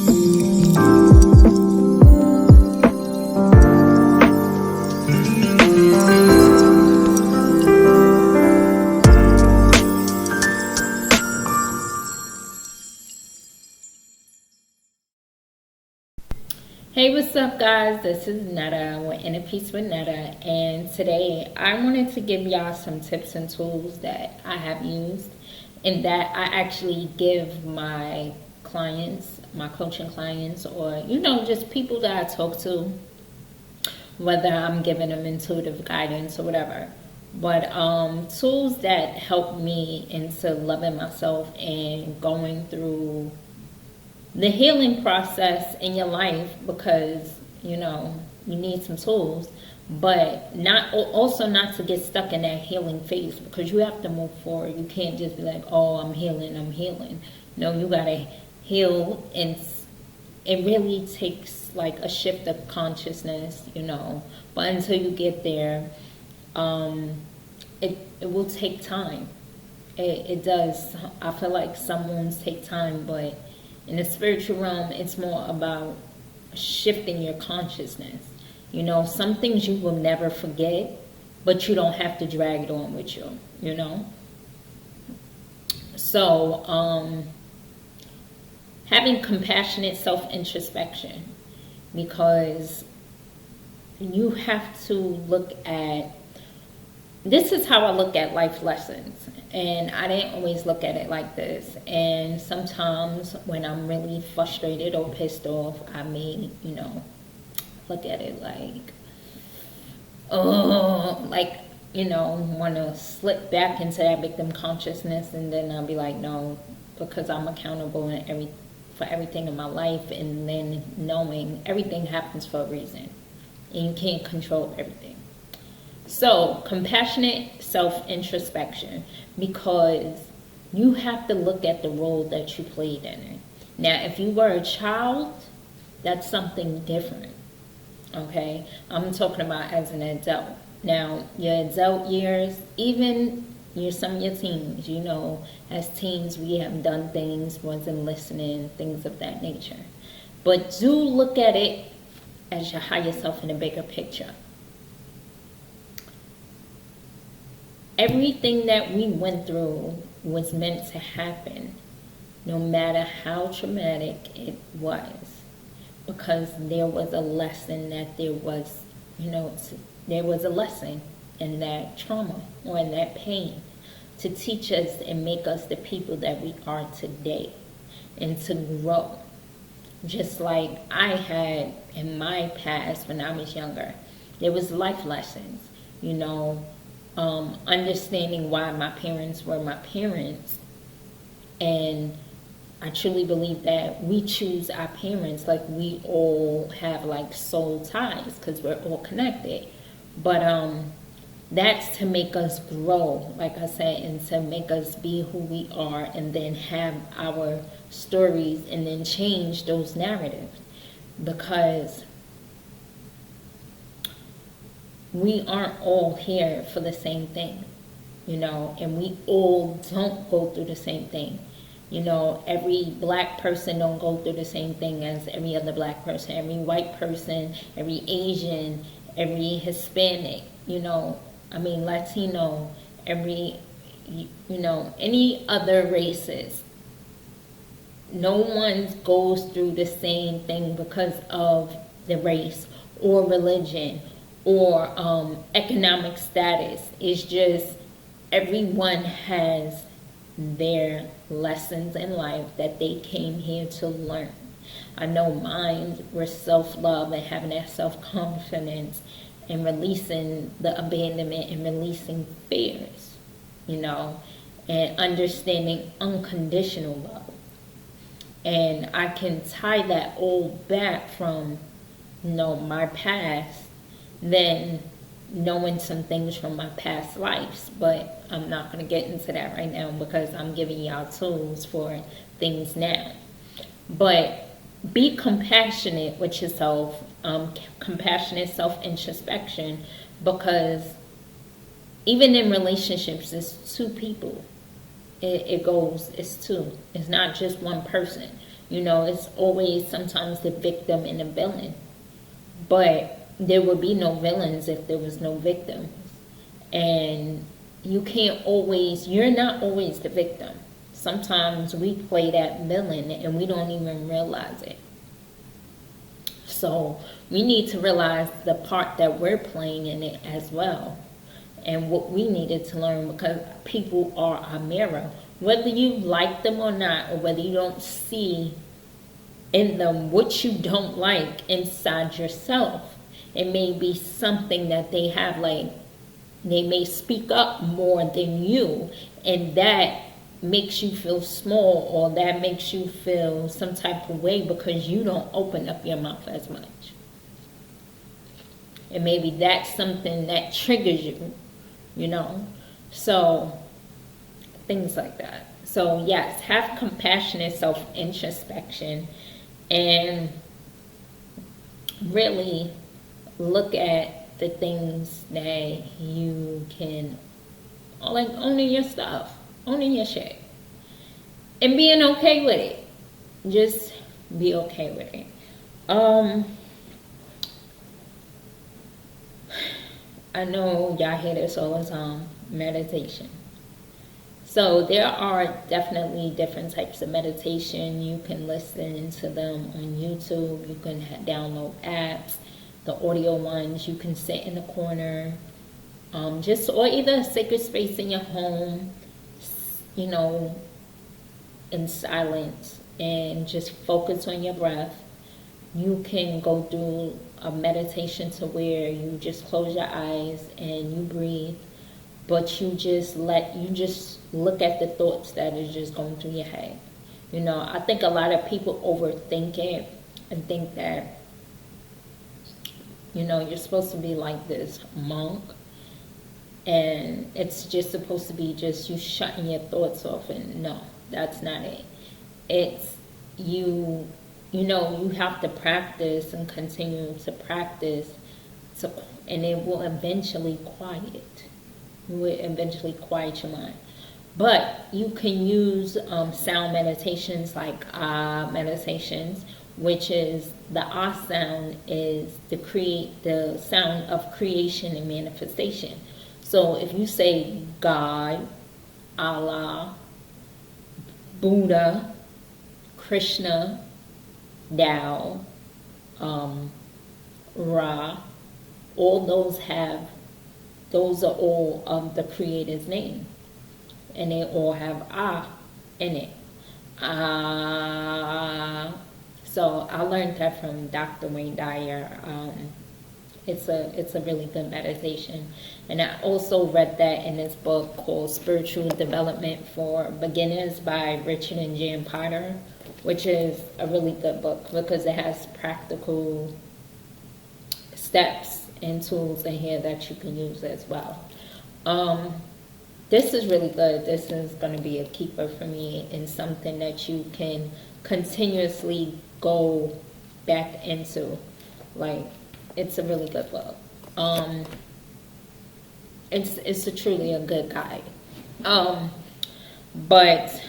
Hey, what's up, guys? This is Netta with Inner Peace with Netta, and today I wanted to give y'all some tips and tools that I have used and that I actually give my clients, my coaching clients, or just people that I talk to, whether I'm giving them intuitive guidance or whatever. But tools that help me into loving myself and going through the healing process in your life, because you need some tools, but not to get stuck in that healing phase, because you have to move forward. You can't just be like, oh, I'm healing. No, you gotta heal, and it really takes like a shift of consciousness, but until you get there, it will take time. It does. I feel like some wounds take time, but in the spiritual realm, it's more about shifting your consciousness. Some things you will never forget, but you don't have to drag it on with you, So, having compassionate self-introspection, because you have to look at, this is how I look at life lessons, and I didn't always look at it like this. And sometimes when I'm really frustrated or pissed off, I may, look at it like, want to slip back into that victim consciousness, and then I'll be like, no, because I'm accountable for everything in my life, and then knowing everything happens for a reason, and you can't control everything. So, compassionate self-introspection, because you have to look at the role that you played in it. Now, if you were a child, that's something different, okay? I'm talking about as an adult. Now, your adult years, even some of your teens, as teens we have done things, wasn't listening, things of that nature. But do look at it as your higher self in a bigger picture. Everything that we went through was meant to happen, no matter how traumatic it was, because there was a lesson there was a lesson in that trauma or in that pain to teach us and make us the people that we are today, and to grow. Just like I had in my past when I was younger, there was life lessons, understanding why my parents were my parents. And I truly believe that we choose our parents, like we all have like soul ties, because we're all connected. But that's to make us grow, like I said, and to make us be who we are, and then have our stories, and then change those narratives, because we aren't all here for the same thing, and we all don't go through the same thing. Every black person don't go through the same thing as every other black person, every white person, every Asian, every Hispanic, Latino, any other races. No one goes through the same thing because of the race or religion or economic status. It's just everyone has their lessons in life that they came here to learn. I know mine were self-love and having that self-confidence and releasing the abandonment and releasing fears, and understanding unconditional love. And I can tie that all back from, my past, then knowing some things from my past lives. But I'm not going to get into that right now, because I'm giving y'all tools for things now. But be compassionate with yourself, compassionate self-introspection, because even in relationships, it's two people. It's two. It's not just one person. You know, it's always sometimes the victim and the villain. But there would be no villains if there was no victims. And you're not always the victim. Sometimes we play that villain and we don't even realize it. So we need to realize the part that we're playing in it as well. And what we needed to learn, because people are a mirror. Whether you like them or not, or whether you don't see in them what you don't like inside yourself. It may be something that they have, like they may speak up more than you, and that makes you feel small, or that makes you feel some type of way because you don't open up your mouth as much. And maybe that's something that triggers you, you know. So things like that. So yes, have compassionate self-introspection and really look at the things that you can, like owning your stuff, owning your shit, and being okay with it. Just be okay with it. I know y'all hear this all the time, meditation. So there are definitely different types of meditation. You can listen to them on YouTube. You can download apps. The audio ones, you can sit in the corner, or either a sacred space in your home, you know, in silence, and just focus on your breath. You can go through a meditation to where you just close your eyes and you breathe, but you just look at the thoughts that is just going through your head. You know, I think a lot of people overthink it and think that, you know, you're supposed to be like this monk, and it's just supposed to be just you shutting your thoughts off. And no, that's not it. It's you know, you have to practice and continue to practice, and it will eventually quiet. You will eventually quiet your mind. But you can use sound meditations like meditations, which is the sound is the sound of creation and manifestation. So if you say God, Allah, Buddha, Krishna, Tao, Ra, all those are all the Creator's name, and they all have in it. So I learned that from Dr. Wayne Dyer. It's a really good meditation. And I also read that in this book called Spiritual Development for Beginners by Richard and Jan Potter, which is a really good book because it has practical steps and tools in here that you can use as well. This is really good. This is going to be a keeper for me, and something that you can continuously go back into. Like, it's a really good book. It's truly a good guide. But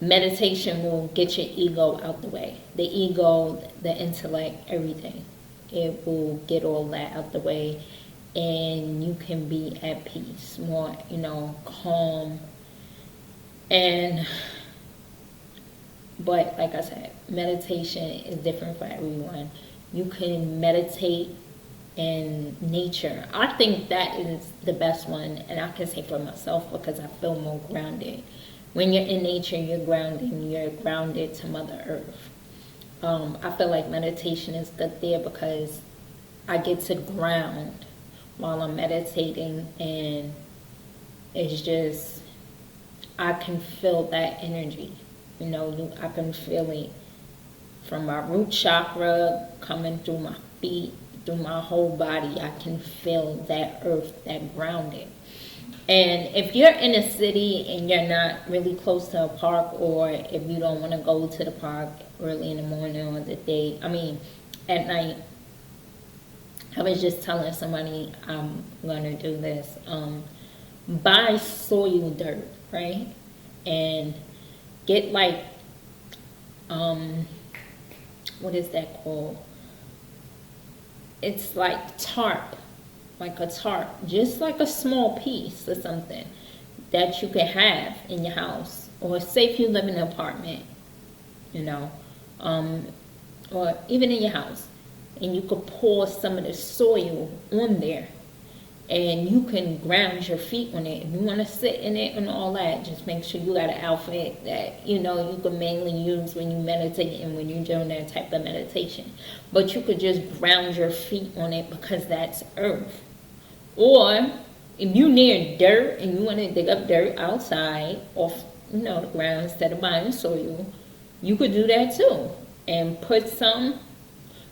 meditation will get your ego out the way. The ego, the intellect, everything. It will get all that out the way, and you can be at peace, more, calm. But like I said, meditation is different for everyone. You can meditate in nature. I think that is the best one, and I can say for myself because I feel more grounded. When you're in nature, you're grounded to Mother Earth. I feel like meditation is good there because I get to ground while I'm meditating, and it's just, I can feel that energy. I can feel it from my root chakra coming through my feet, through my whole body. I can feel that earth, that grounding. And if you're in a city and you're not really close to a park, or if you don't want to go to the park early in the morning or at night, I was just telling somebody I'm going to do this. Buy soil dirt, right? And get like what is that called? It's like tarp, like a tarp, just like a small piece or something that you can have in your house, or say if you live in an apartment, you know, or even in your house, and you could pour some of the soil on there, and you can ground your feet on it. If you want to sit in it and all that, just make sure you got an outfit that, you know, you can mainly use when you meditate and when you're doing that type of meditation. But you could just ground your feet on it, because that's earth. Or if you near dirt and you want to dig up dirt outside off, you know, the ground instead of buying soil, you could do that too. And put some,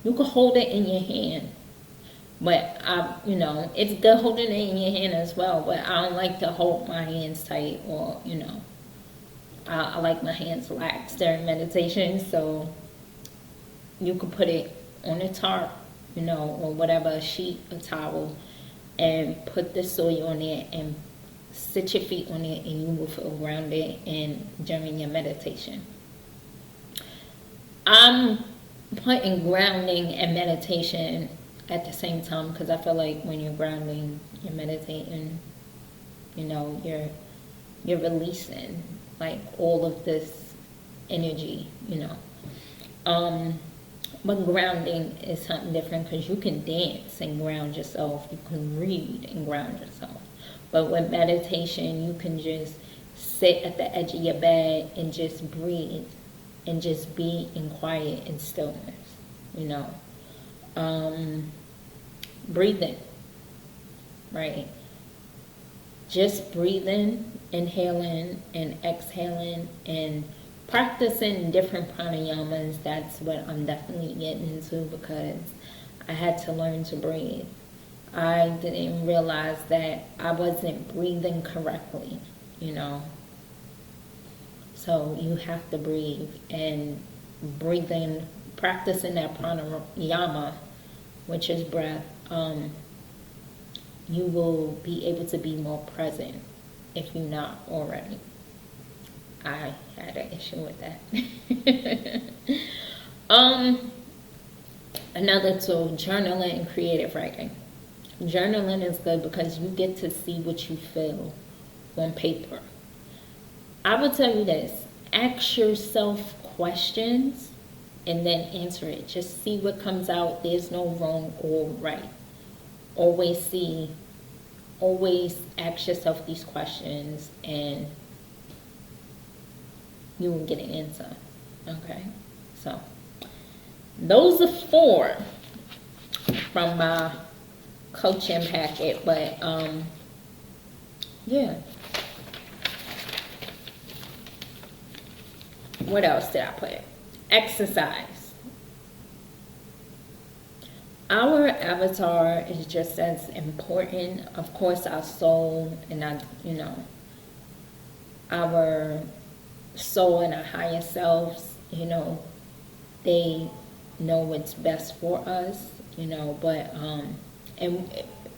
you could hold it in your hand. But, you know, it's good holding it in your hand as well. But I don't like to hold my hands tight, or, you know, I like my hands lax during meditation. So you could put it on a tarp, you know, or whatever, a sheet, a towel, and put the soil on it and sit your feet on it, and you will feel grounded during your meditation. I'm putting grounding and meditation at the same time, because I feel like when you're grounding, you're meditating, you know, you're releasing like all of this energy, you know. But grounding is something different, because you can dance and ground yourself, you can read and ground yourself. But with meditation, you can just sit at the edge of your bed and just breathe and just be in quiet and stillness, you know. Breathing, right? Just breathing, inhaling and exhaling, and practicing different pranayamas. That's what I'm definitely getting into, because I had to learn to breathe. I didn't realize that I wasn't breathing correctly, you know. So you have to breathe, and breathing, practicing that pranayama, which is breath, you will be able to be more present if you're not already. I had an issue with that. Another tool, journaling and creative writing. Journaling is good because you get to see what you feel on paper. I will tell you this, ask yourself questions and then answer it. Just see what comes out. There's no wrong or right. Always ask yourself these questions and you will get an answer. Okay? So, those are 4 from my coaching packet. But, yeah. What else did I put? Exercise. Our avatar is just as important. Of course, our soul and our soul and our higher selves, they know what's best for us, but and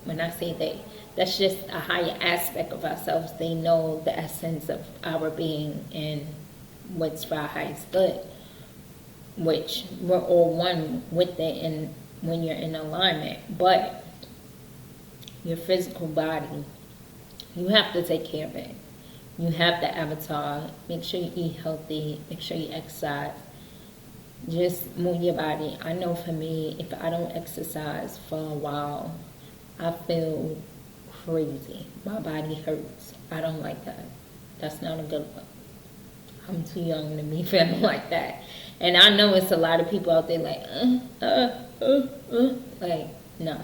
when I say they, that's just a higher aspect of ourselves. They know the essence of our being and what's for our highest good, which we're all one with it and when you're in alignment. But your physical body, you have to take care of it. You have the avatar. Make sure you eat healthy. Make sure you exercise. Just move your body. I know for me, if I don't exercise for a while, I feel crazy. My body hurts. I don't like that. That's not a good look. I'm too young to be feeling like that. And I know it's a lot of people out there like, like, no.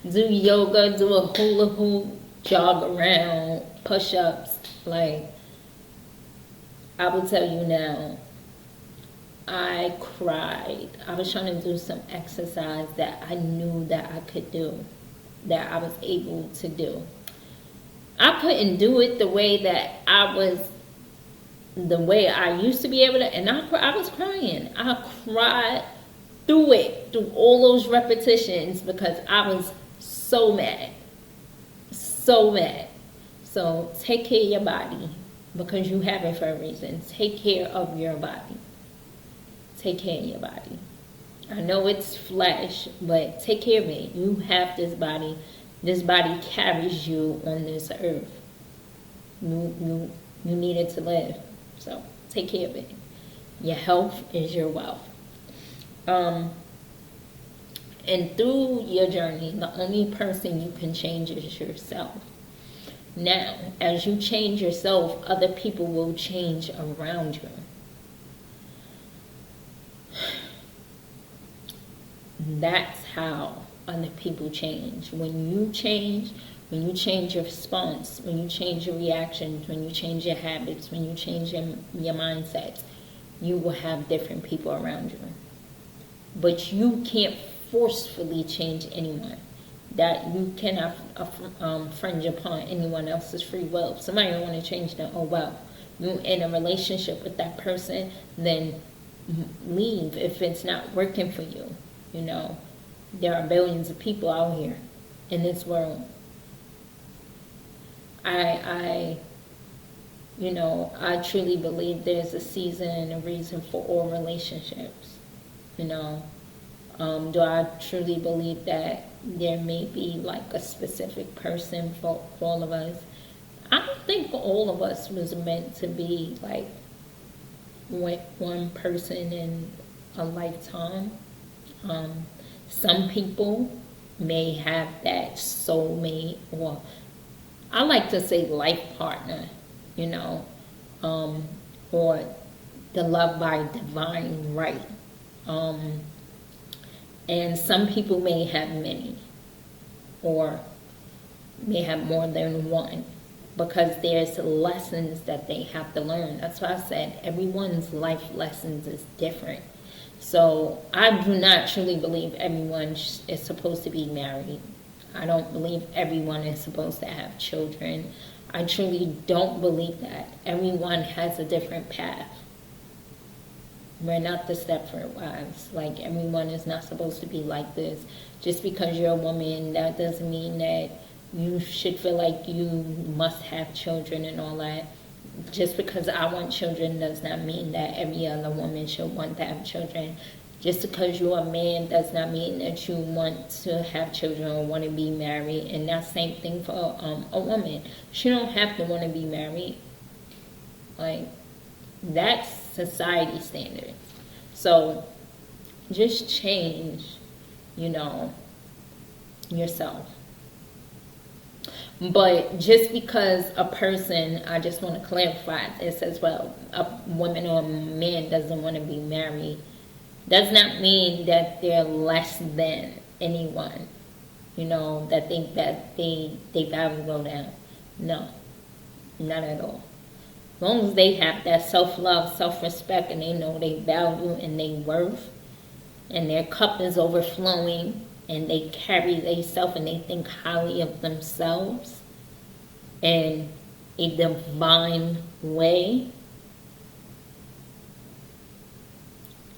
Do yoga, do a hula hoop, jog around, push-ups. Like, I will tell you now, I cried. I was trying to do some exercise that I knew that I could do, that I was able to do. I couldn't do it the way that the way I used to be able to, and I was crying. I cried through it, through all those repetitions, because I was so mad. So mad. So take care of your body. because you have it for a reason. Take care of your body. Take care of your body. I know it's flesh, but take care of it. You have this body. This body carries you on this earth. You need it to live. So take care of it. Your health is your wealth. And through your journey, the only person you can change is yourself. Now, as you change yourself, other people will change around you. That's how other people change. When you change your response, when you change your reactions, when you change your habits, when you change your mindsets, you will have different people around you. But you can't forcefully change anyone. That you cannot infringe upon anyone else's free will. If somebody don't want to change them, oh well. You're in a relationship with that person, then leave if it's not working for you. You know, there are billions of people out here in this world. I truly believe there's a season and a reason for all relationships. Do I truly believe that there may be like a specific person for all of us? I don't think all of us was meant to be like with one person in a lifetime. Some people may have that soulmate, or I like to say life partner, or the love by divine right. And some people may have many, or may have more than one, because there's lessons that they have to learn. That's why I said everyone's life lessons is different. So I do not truly believe everyone is supposed to be married. I don't believe everyone is supposed to have children. I truly don't believe that. Everyone has a different path. We're not the Stepford Wives. Like, everyone is not supposed to be like this. Just because you're a woman, that doesn't mean that you should feel like you must have children and all that. Just because I want children does not mean that every other woman should want to have children. Just because you're a man does not mean that you want to have children or want to be married. And that's the same thing for a woman. She don't have to want to be married. Like, that's society standards. So just change, yourself. But just because a person, I just want to clarify this as well, a woman or a man doesn't want to be married, does not mean that they're less than anyone, that think that they value go down. No, not at all. As long as they have that self-love, self-respect, and they know they value and they worth, and their cup is overflowing, and they carry themselves and they think highly of themselves in a divine way.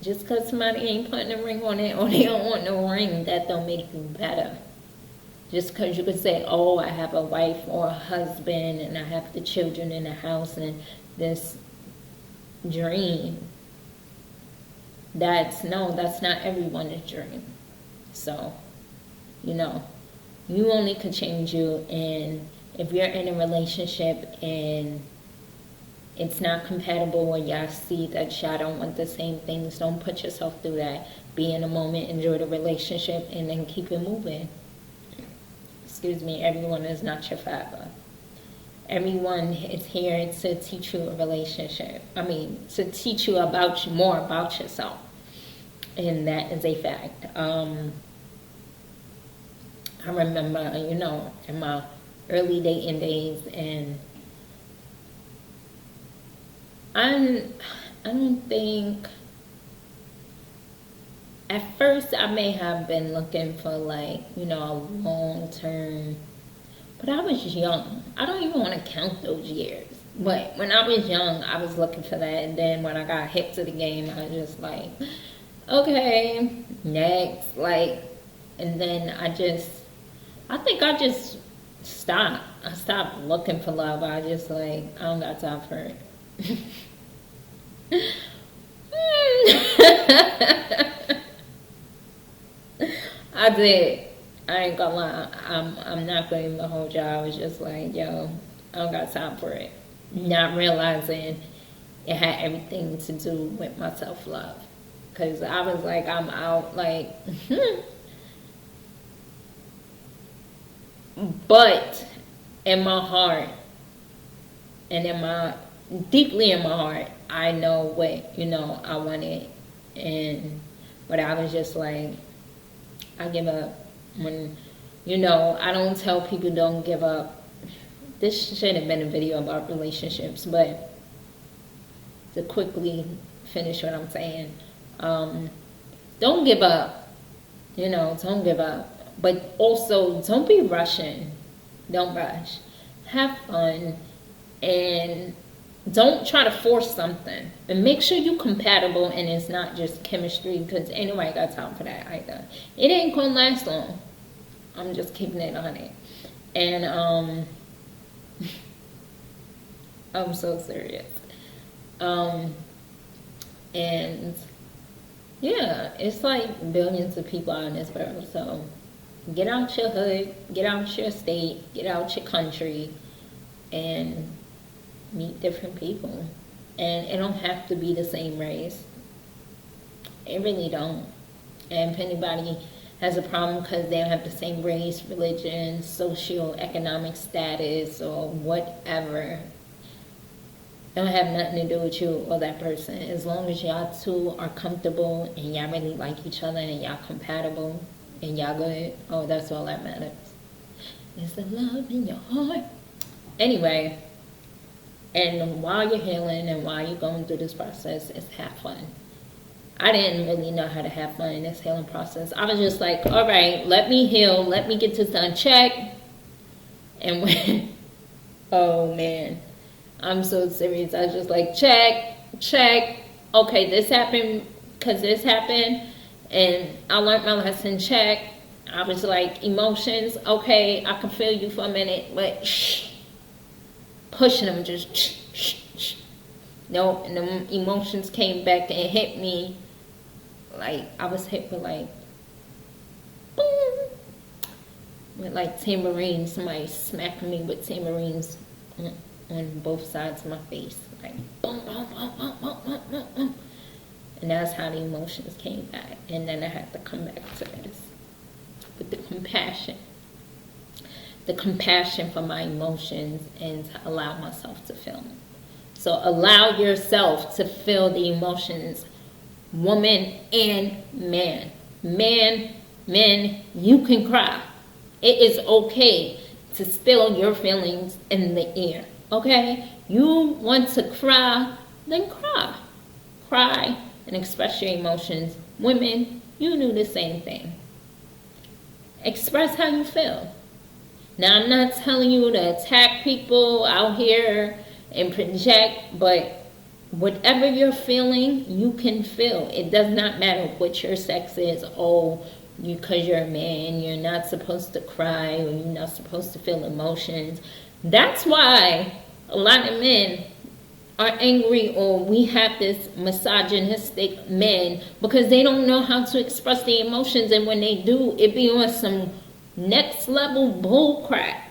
Just because somebody ain't putting a ring on it or they don't want no ring, that don't make you better. Just because you could say, oh, I have a wife or a husband and I have the children in the house and this dream. That's not everyone's dream. So, you only can change you. And if you're in a relationship and it's not compatible, or y'all see that y'all don't want the same things, don't put yourself through that. Be in the moment, enjoy the relationship, and then keep it moving. Everyone is not your father. Everyone is here to teach you a relationship. To teach you more about yourself. And that is a fact. I remember, in my early dating days, and I don't think, at first I may have been looking for a long term, but I was young. I don't even want to count those years. But when I was young, I was looking for that. And then when I got hip to the game, I was just like, okay, next. And then I think I just stop. I stopped looking for love. I just like, I don't got time for it. I did. I ain't gonna lie. I'm not gonna even hold y'all. I was just like, yo, I don't got time for it. Not realizing it had everything to do with my self-love. Because I was like, I'm out, like, but in my heart, and deeply in my heart, I know what, I wanted. But I was just like, I give up. When, I don't tell people don't give up. This should have been a video about relationships, but to quickly finish what I'm saying, don't give up. Don't give up. But also, don't be rushing. Don't rush. Have fun. And don't try to force something. And make sure you're compatible and it's not just chemistry, because ain't nobody got time for that either. It ain't gonna last long. I'm just keeping it on it. And I'm so serious. And yeah, it's like billions of people out in this world. So get out your hood, get out your state, get out your country, and meet different people. And it don't have to be the same race. It really don't. And if anybody has a problem because they don't have the same race, religion, socio-economic status, or whatever, it don't have nothing to do with you or that person. As long as y'all two are comfortable and y'all really like each other and y'all compatible and y'all good, oh, that's all that matters. Is the love in your heart. Anyway, and while you're healing and while you're going through this process, it's have fun. I didn't really know how to have fun in this healing process. I was just like, all right, let me heal. Let me get this done. Check. And when, oh man, I'm so serious. I was just like, check. Okay, this happened because this happened. And I learned my lesson. Check. I was like, emotions. Okay, I can feel you for a minute, but shh. Pushing them, just shh. No, and the emotions came back and hit me. Like, I was hit with like, boom. With like tambourines. Somebody smacking me with tambourines on both sides of my face. Like, boom, boom, boom, boom, boom, boom, boom, boom. And that's how the emotions came back. And then I had to come back to this. With the compassion. The compassion for my emotions and to allow myself to feel them. So allow yourself to feel the emotions, woman and man. Men, you can cry. It is okay to spill your feelings in the air, okay? You want to cry, then cry. Cry and express your emotions. Women, you do the same thing. Express how you feel. Now, I'm not telling you to attack people out here and project, but whatever you're feeling, you can feel. It does not matter what your sex is. Oh, because you're a man, you're not supposed to cry, or you're not supposed to feel emotions. That's why a lot of men are angry, or we have this misogynistic men, because they don't know how to express their emotions, and when they do, it be on some next level bull crap.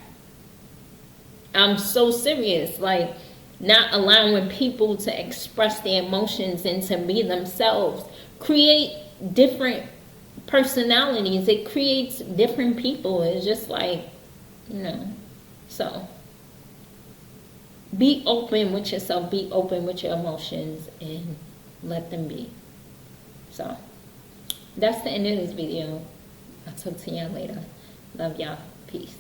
I'm so serious. Like, not allowing people to express their emotions and to be themselves create different personalities. It creates different people. It's just like, so be open with yourself, be open with your emotions, and let them be. So that's the end of this video. I'll talk to y'all later. Love y'all. Peace.